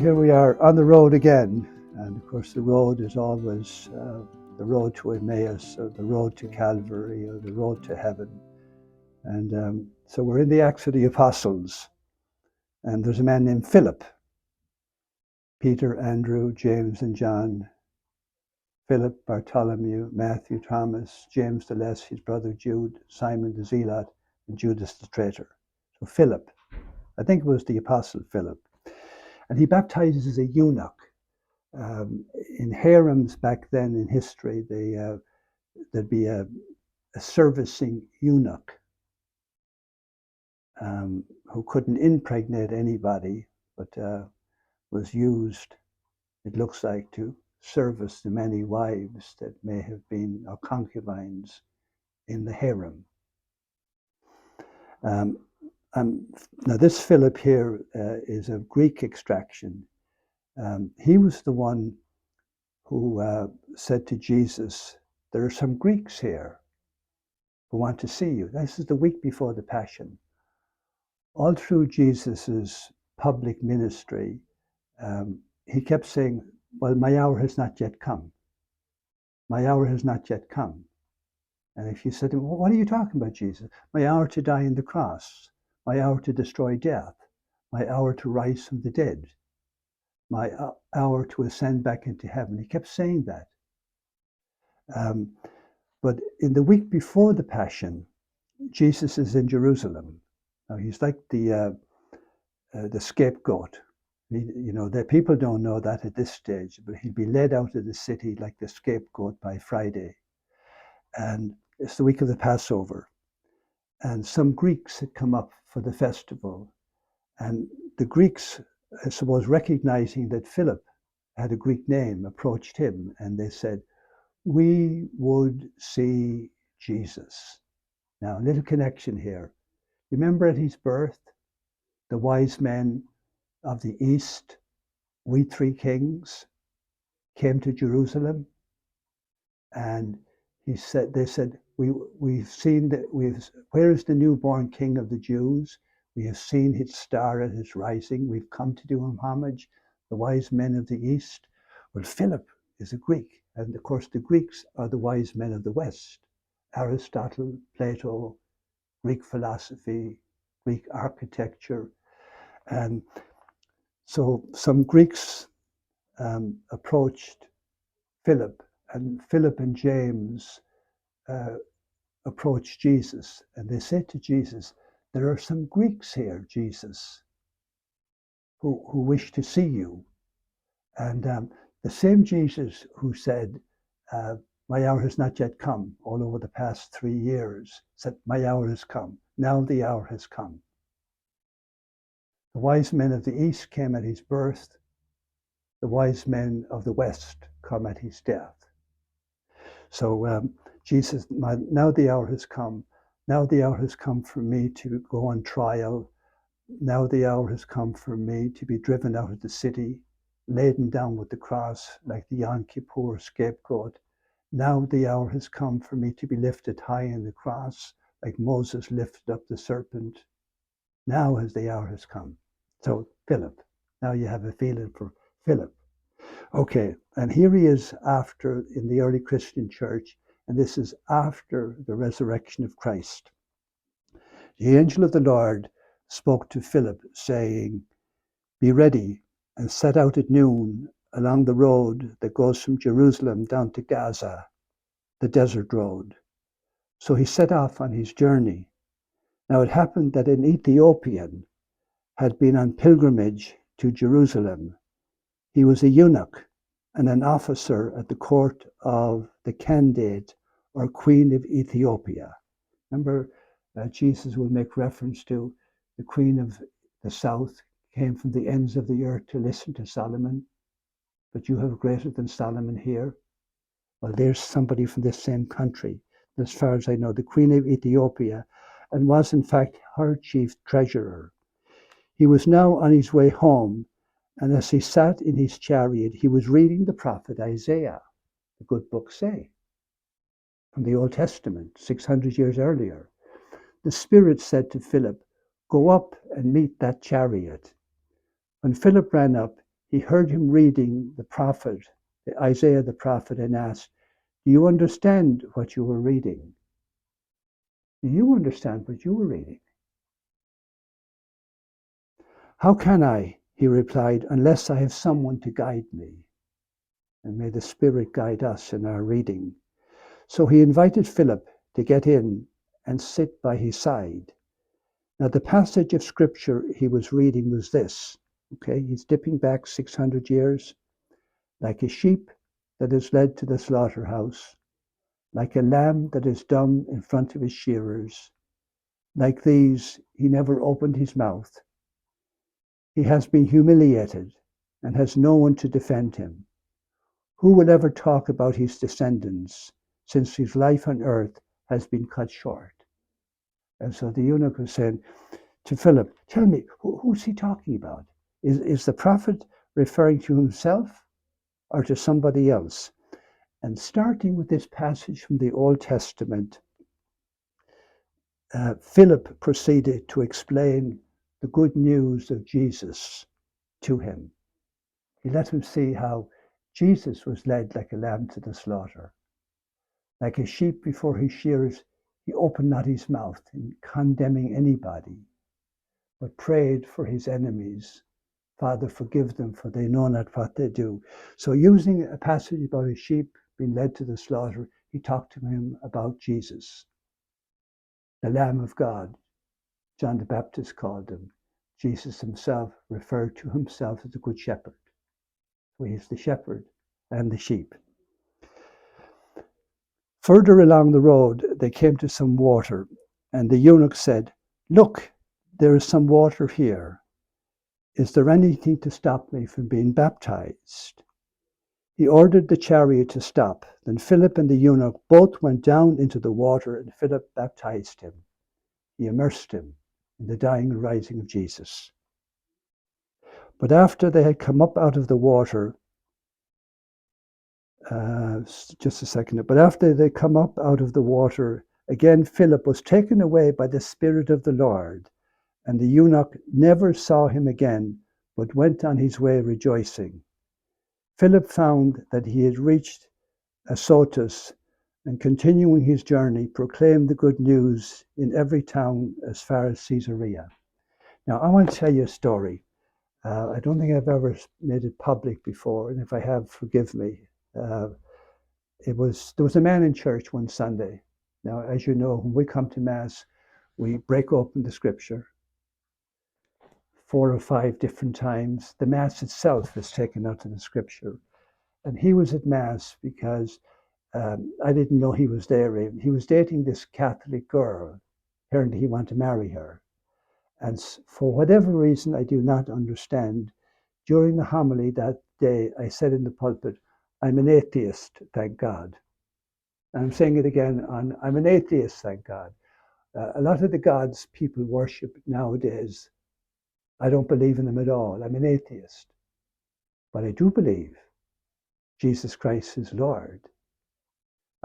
Here we are on the road again, and of course the road is always the road to Emmaus, or the road to Calvary, or the road to heaven. And so we're in the Acts of the Apostles, and there's a man named Philip. Peter, Andrew, James and John, Philip, Bartholomew, Matthew, Thomas, James the Less, his brother Jude, Simon the Zealot, and Judas the traitor. So Philip, I think it was the Apostle Philip. And he baptizes a eunuch. In harems back then in history, there'd be a servicing eunuch who couldn't impregnate anybody, but was used, it looks like, to service the many wives that may have been, or concubines, in the harem. Now this Philip here is of Greek extraction. He was the one who said to Jesus, "There are some Greeks here who want to see you." This is the week before the Passion. All through Jesus's public ministry, he kept saying, "Well, my hour has not yet come. My hour has not yet come." And if you said to him, "Well, what are you talking about, Jesus?" "My hour to die on the cross, my hour to destroy death, my hour to rise from the dead, my hour to ascend back into heaven." He kept saying that. But in the week before the Passion, Jesus is in Jerusalem. Now he's like the scapegoat. The people don't know that at this stage, but he'll be led out of the city like the scapegoat by Friday. And it's the week of the Passover. And some Greeks had come up for the festival. And the Greeks, I suppose, recognizing that Philip had a Greek name, approached him and they said, "We would see Jesus." Now, a little connection here. Remember at his birth, the wise men of the East, we three kings, came to Jerusalem, and they said, we've seen that where is the newborn King of the Jews? We have seen his star at his rising. We've come to do him homage. The wise men of the East. Well, Philip is a Greek, and of course the Greeks are the wise men of the West. Aristotle, Plato, Greek philosophy, Greek architecture. And so some Greeks approached Philip, and Philip and James approached Jesus, and they said to Jesus, "There are some Greeks here, Jesus, who wish to see you." And the same Jesus who said, "My hour has not yet come," all over the past 3 years, said, "My hour has come. Now the hour has come." The wise men of the East came at his birth. The wise men of the West come at his death. So Jesus, now the hour has come. Now the hour has come for me to go on trial. Now the hour has come for me to be driven out of the city, laden down with the cross like the Yom Kippur scapegoat. Now the hour has come for me to be lifted high in the cross, like Moses lifted up the serpent. Now as the hour has come. So Philip, now you have a feeling for Philip. Okay, and here he is after, in the early Christian church, and this is after the resurrection of Christ. The angel of the Lord spoke to Philip, saying, "Be ready and set out at noon along the road that goes from Jerusalem down to Gaza, the desert road." So he set off on his journey. Now it happened that an Ethiopian had been on pilgrimage to Jerusalem. He was a eunuch and an officer at the court of the kandake, or Queen of Ethiopia. Remember, Jesus will make reference to the Queen of the South came from the ends of the earth to listen to Solomon, but you have greater than Solomon here. Well, there's somebody from this same country, as far as I know, the Queen of Ethiopia, and was in fact her chief treasurer. He was now on his way home, and as he sat in his chariot, he was reading the prophet Isaiah, the good book say, from the Old Testament, 600 years earlier. The Spirit said to Philip, "Go up and meet that chariot." When Philip ran up, he heard him reading the prophet, Isaiah the prophet, and asked, "Do you understand what you were reading? Do you understand what you were reading?" "How can I," he replied, "unless I have someone to guide me?" And may the Spirit guide us in our reading. So he invited Philip to get in and sit by his side. Now, the passage of scripture he was reading was this. Okay, he's dipping back 600 years. "Like a sheep that is led to the slaughterhouse, like a lamb that is dumb in front of his shearers, like these he never opened his mouth. He has been humiliated and has no one to defend him. Who will ever talk about his descendants, since his life on earth has been cut short?" And so the eunuch was saying to Philip, "Tell me, who's he talking about? Is the prophet referring to himself or to somebody else?" And starting with this passage from the Old Testament, Philip proceeded to explain the good news of Jesus to him. He let him see how Jesus was led like a lamb to the slaughter. Like a sheep before his shearers, he opened not his mouth in condemning anybody, but prayed for his enemies. "Father, forgive them, for they know not what they do." So using a passage about a sheep being led to the slaughter, he talked to him about Jesus, the Lamb of God. John the Baptist called him. Jesus himself referred to himself as the Good Shepherd. So he's the shepherd and the sheep. Further along the road, they came to some water, and the eunuch said, "Look, there is some water here. Is there anything to stop me from being baptized?" He ordered the chariot to stop. Then Philip and the eunuch both went down into the water, and Philip baptized him. He immersed him in the dying and rising of Jesus. But after they had come up out of the water, just a second, but after they come up out of the water, again Philip was taken away by the Spirit of the Lord, and the eunuch never saw him again, but went on his way rejoicing. Philip found that he had reached Azotus, and continuing his journey, proclaimed the good news in every town as far as Caesarea. Now, I want to tell you a story. I don't think I've ever made it public before, and if I have, forgive me. There was a man in church one Sunday. Now, as you know, when we come to Mass, we break open the Scripture 4 or 5 different times. The Mass itself is taken out of the Scripture. And he was at Mass because I didn't know he was there. He was dating this Catholic girl. Apparently, he wanted to marry her. And for whatever reason I do not understand, during the homily that day, I said in the pulpit, "I'm an atheist, thank God." And I'm saying it again, I'm an atheist, thank God. A lot of the gods people worship nowadays, I don't believe in them at all. I'm an atheist. But I do believe Jesus Christ is Lord.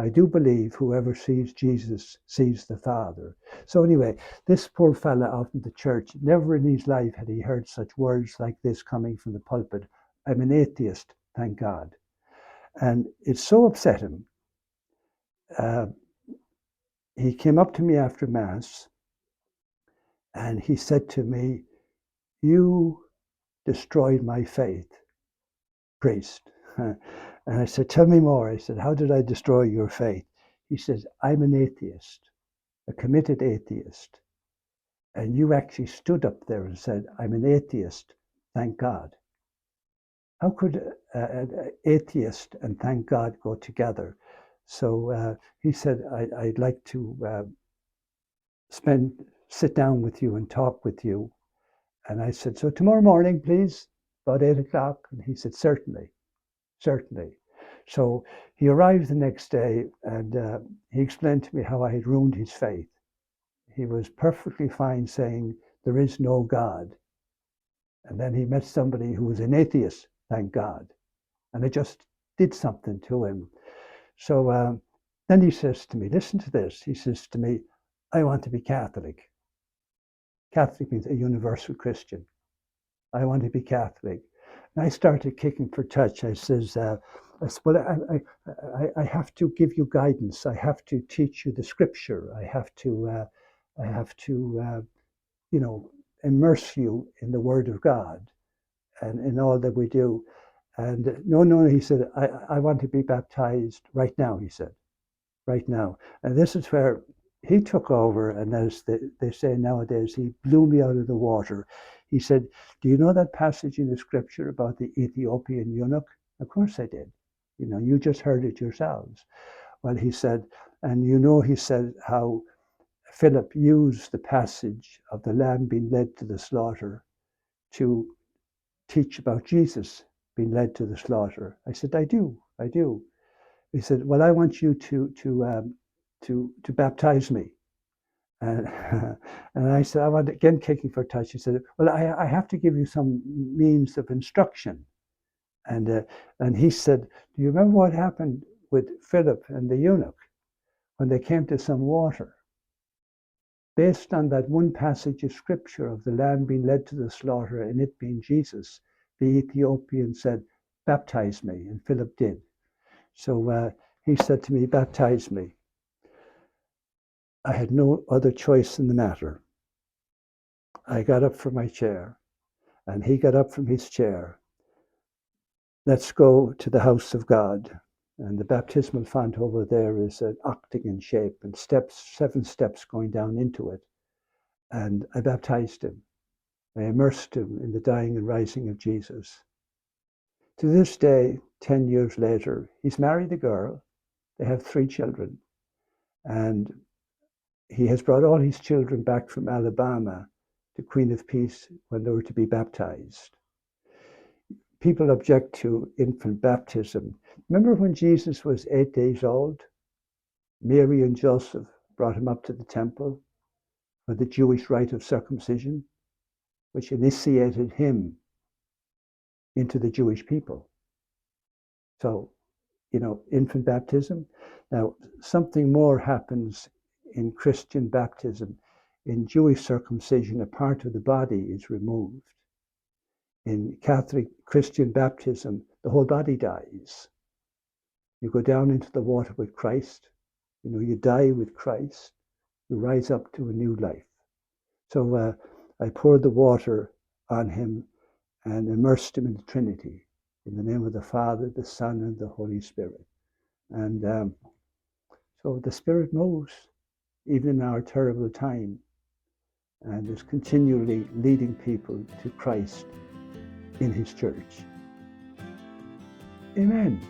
I do believe whoever sees Jesus sees the Father. So anyway, this poor fella out in the church, never in his life had he heard such words like this coming from the pulpit. "I'm an atheist, thank God." And it so upset him. He came up to me after Mass and he said to me, "You destroyed my faith, priest." And I said, "Tell me more." I said, "How did I destroy your faith?" He says, "I'm an atheist, a committed atheist. And you actually stood up there and said, 'I'm an atheist, thank God.' How could an atheist and thank God go together?" So he said, I'd like to sit down with you and talk with you." And I said, "So tomorrow morning, please, about 8 o'clock?" And he said, "Certainly, certainly." So he arrived the next day and he explained to me how I had ruined his faith. He was perfectly fine saying, "There is no God." And then he met somebody who was an atheist, thank God. And it just did something to him. So then he says to me, listen to this. He says to me, "I want to be Catholic." Catholic means a universal Christian. "I want to be Catholic." And I started kicking for touch. I says, well, I have to give you guidance. I have to teach you the scripture. I have to, you know, immerse you in the Word of God and in all that we do. And no, he said, I want to be baptized right now, he said, right now. And this is where he took over, and as they say nowadays, he blew me out of the water. He said, do you know that passage in the scripture about the Ethiopian eunuch? Of course I did. You know, you just heard it yourselves. Well, he said, and you know, he said how Philip used the passage of the lamb being led to the slaughter to teach about Jesus being led to the slaughter. I said, I do. He said, well, I want you to baptize me. And, and I said, I want, again kicking for touch. He said, well, I have to give you some means of instruction. And he said, do you remember what happened with Philip and the eunuch when they came to some water? Based on that one passage of scripture of the lamb being led to the slaughter and it being Jesus, the Ethiopian said, baptize me, and Philip did. So he said to me, baptize me. I had no other choice in the matter. I got up from my chair, and he got up from his chair. Let's go to the house of God. And the baptismal font over there is an octagon shape and steps, 7 steps going down into it. And I baptized him. I immersed him in the dying and rising of Jesus. To this day, 10 years later, he's married a girl. They have 3 children. And he has brought all his children back from Alabama to Queen of Peace when they were to be baptized. People object to infant baptism. Remember when Jesus was 8 days old? Mary and Joseph brought him up to the temple for the Jewish rite of circumcision, which initiated him into the Jewish people. So, you know, infant baptism. Now, something more happens in Christian baptism. In Jewish circumcision, a part of the body is removed. In Catholic Christian baptism, the whole body dies. You go down into the water with Christ. You know, you die with Christ. You rise up to a new life. So I poured the water on him and immersed him in the Trinity, in the name of the Father, the Son, and the Holy Spirit. And so the Spirit moves, even in our terrible time, and is continually leading people to Christ in his church. Amen.